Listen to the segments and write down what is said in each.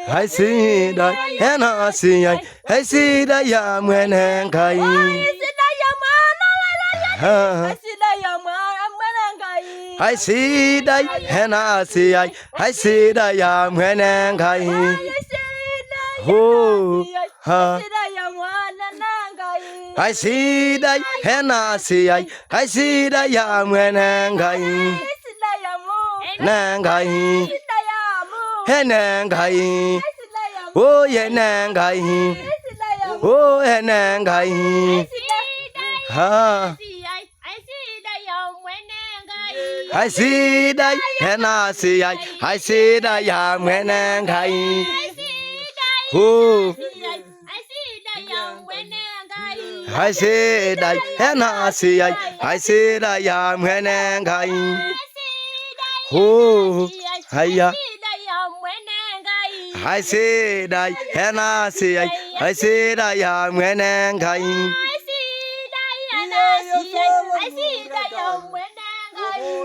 I see that and I see I see that young man and Kai. I see that and I see I see that young man and Kai. Oh, I see that and I see I see that young man and Kai. Nangai. Henangai, oh Henangai, oh Henangai, ha. I see that, and I see that young Henangai, oh. I see that, and I see that young Henangai, oh, hiya. I say that, and I say that young man and Kai.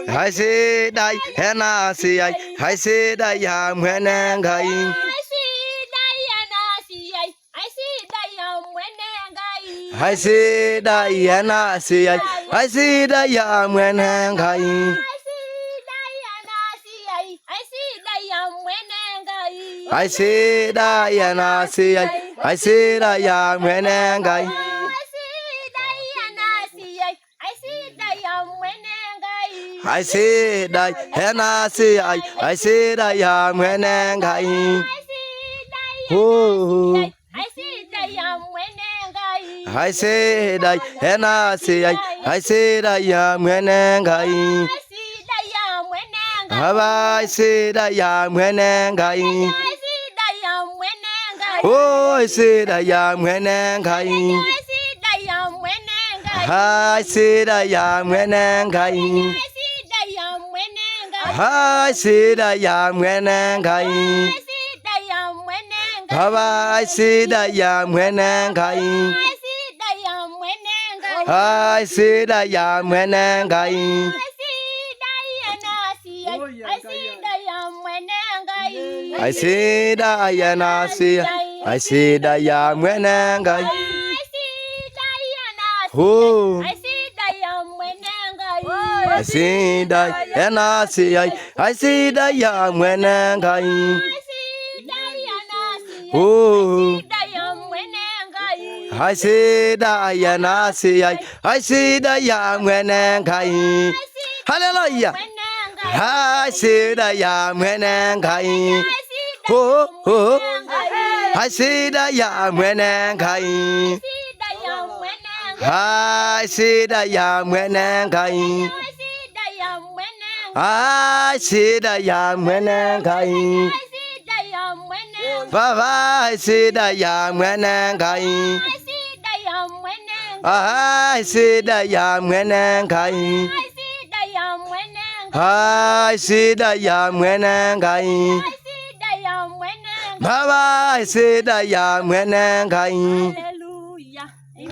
I say that, and I say that young man and Kai. I say that, and I say that young man and Kai. I say that, and I say that young man and Kai. I say that, and I say that young man and Kai. Oh, I say that, and I say that young man and Kai. I say that young man and Kai. Oh, I say that young man and Kai. I say that young man and Kai. I say that young man and Kai. I say that young man and Kai. I say that young man and Kai. I see that and I see that young man and Kai. Oh, I see that and I see that young man and Kai. Oh, I see that and I see that young man and Kai. Hallelujah. I see that young man and Kai. Oh, oh, I see that young man and Kai. I see that young man and Kai. I see that young man and Kai. Baba, I see that young man and Kai. I see that young man and Kai. I see that young man and Kai. Baba, I see that young man and Kai.